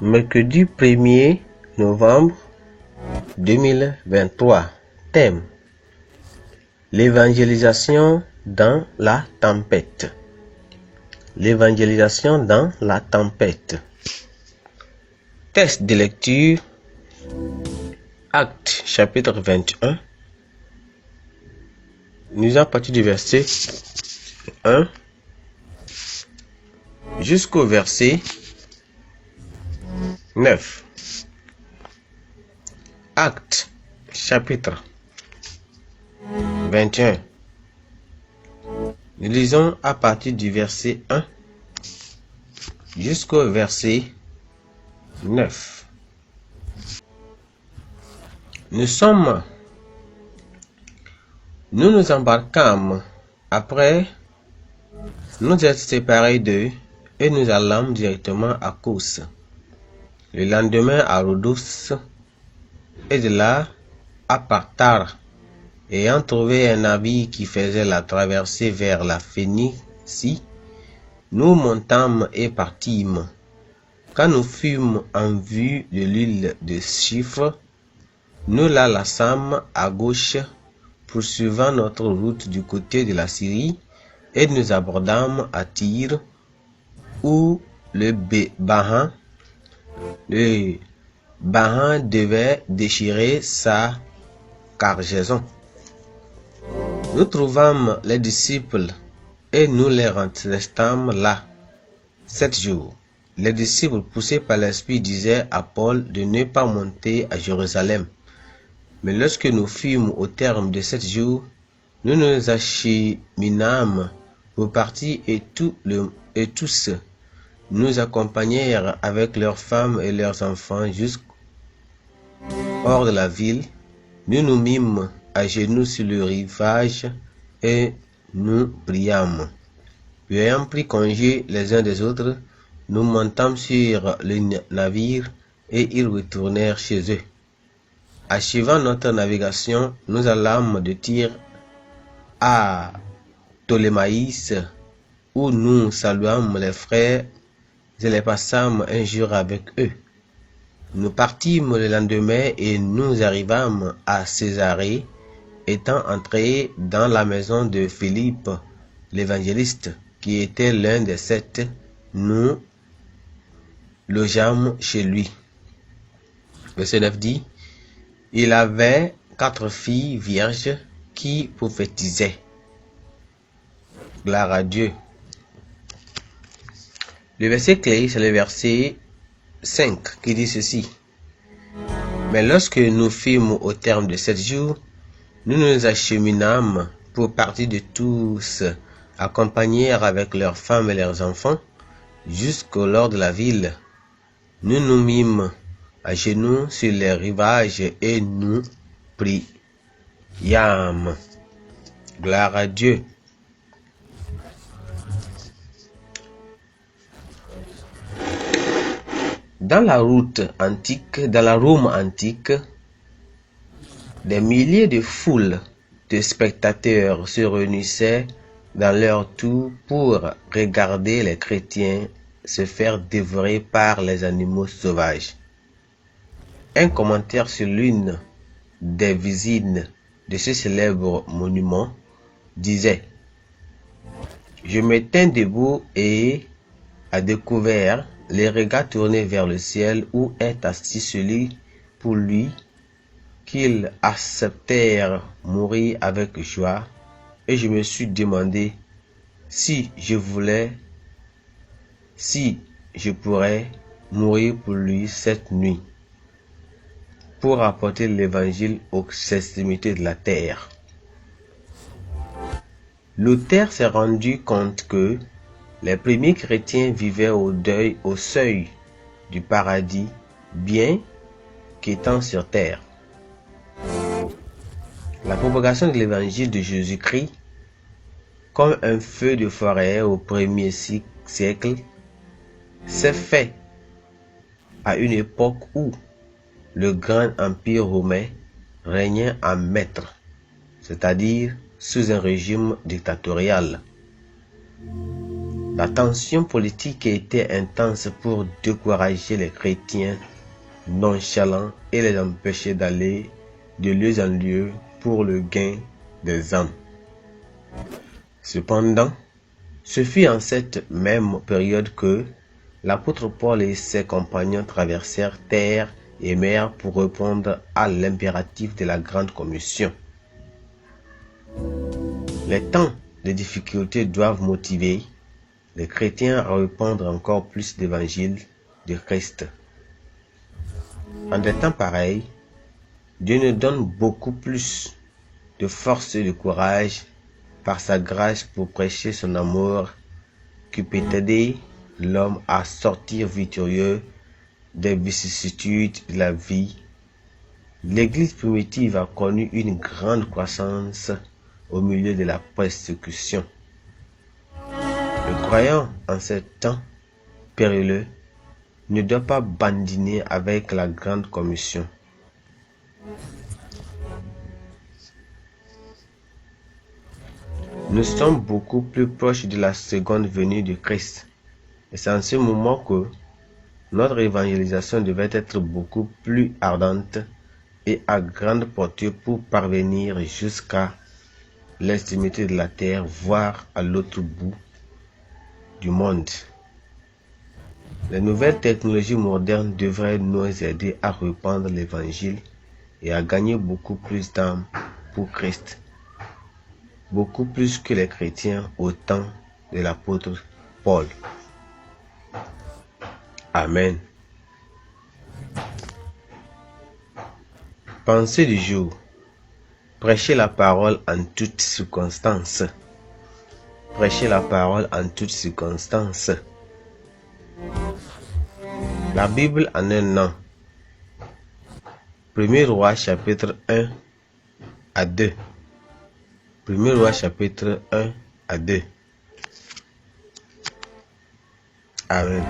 Mercredi 1er novembre 2023. Thème: l'évangélisation dans la tempête. L'évangélisation dans la tempête. Texte de lecture: Actes chapitre 21. Nous allons partir du verset 1 jusqu'au verset 9. Actes chapitre 21. Nous lisons à partir du verset 1 jusqu'au verset 9. Nous nous embarquâmes après nous être séparés d'eux et nous allâmes directement à Cos. Le lendemain à Rhodos et de là à Patara. Ayant trouvé un navire qui faisait la traversée vers la Phénicie, nous montâmes et partîmes. Quand nous fûmes en vue de l'île de Chypre, nous la laissâmes à gauche, poursuivant notre route du côté de la Syrie, et nous abordâmes à Tyr, où le Bahan devait déchirer sa cargaison. Nous trouvâmes les disciples et nous les restâmes là 7 jours. Les disciples, poussés par l'Esprit, disaient à Paul de ne pas monter à Jérusalem. Mais lorsque nous fûmes au terme de 7 jours, nous nous acheminâmes pour partir et tous nous accompagnèrent avec leurs femmes et leurs enfants jusqu'hors de la ville. Nous nous mîmes à genoux sur le rivage et nous priâmes. Puis ayant pris congé les uns des autres, nous montâmes sur le navire et ils retournèrent chez eux. Achevant notre navigation, nous allâmes de Tyr à Ptolémaïs, où nous saluâmes les frères et les passâmes un jour avec eux. Nous partîmes le lendemain et nous arrivâmes à Césarée. Étant entrés dans la maison de Philippe l'évangéliste, qui était l'un des 7, nous logeâmes chez lui. Verset 9 dit: il avait 4 filles vierges qui prophétisaient. Gloire à Dieu. Le verset clé, c'est le verset 5 qui dit ceci: mais lorsque nous fûmes au terme de 7 jours, nous nous acheminâmes pour partir de tous, accompagnés avec leurs femmes et leurs enfants, jusqu'au nord de la ville. Nous nous mîmes à genoux sur les rivages et nous priâmes. Gloire à Dieu. Dans la Rome antique, des milliers de foules de spectateurs se réunissaient dans leur tour pour regarder les chrétiens se faire dévorer par les animaux sauvages. Un commentaire sur l'une des visines de ce célèbre monument disait: je me tins debout et à découvert, les regards tournés vers le ciel où est assis celui pour lui qu'ils acceptèrent mourir avec joie, et je me suis demandé si je pourrais mourir pour lui cette nuit, pour apporter l'évangile aux extrémités de la terre. L'auteur s'est rendu compte que les premiers chrétiens vivaient au seuil du paradis, bien qu'étant sur terre. La propagation de l'évangile de Jésus-Christ, comme un feu de forêt au 1er siècle, s'est fait à une époque où le grand empire romain régnait en maître, c'est-à-dire sous un régime dictatorial. La tension politique était intense pour décourager les chrétiens nonchalants et les empêcher d'aller de lieu en lieu pour le gain des âmes. Cependant, ce fut en cette même période que l'apôtre Paul et ses compagnons traversèrent terre et mer pour répondre à l'impératif de la grande commission. Les temps de difficulté doivent motiver les chrétiens à répandre encore plus d'évangile de Christ. En des temps pareils, Dieu nous donne beaucoup plus de force et de courage par sa grâce pour prêcher son amour qui peut aider l'homme à sortir victorieux des vicissitudes de la vie. L'Église primitive a connu une grande croissance au milieu de la persécution. Le croyant en ces temps périlleux ne doit pas badiner avec la grande commission. Nous sommes beaucoup plus proches de la seconde venue de Christ. Et c'est en ce moment que notre évangélisation devait être beaucoup plus ardente et à grande portée pour parvenir jusqu'à l'extrémité de la terre, voire à l'autre bout du monde. Les nouvelles technologies modernes devraient nous aider à répandre l'évangile et à gagner beaucoup plus d'âmes pour Christ, beaucoup plus que les chrétiens au temps de l'apôtre Paul. Amen. Pensée du jour. Prêchez la parole en toutes circonstances. Prêchez la parole en toutes circonstances. La Bible en un an. 1er Roi chapitre 1 à 2. 1er Roi chapitre 1 à 2. Amen.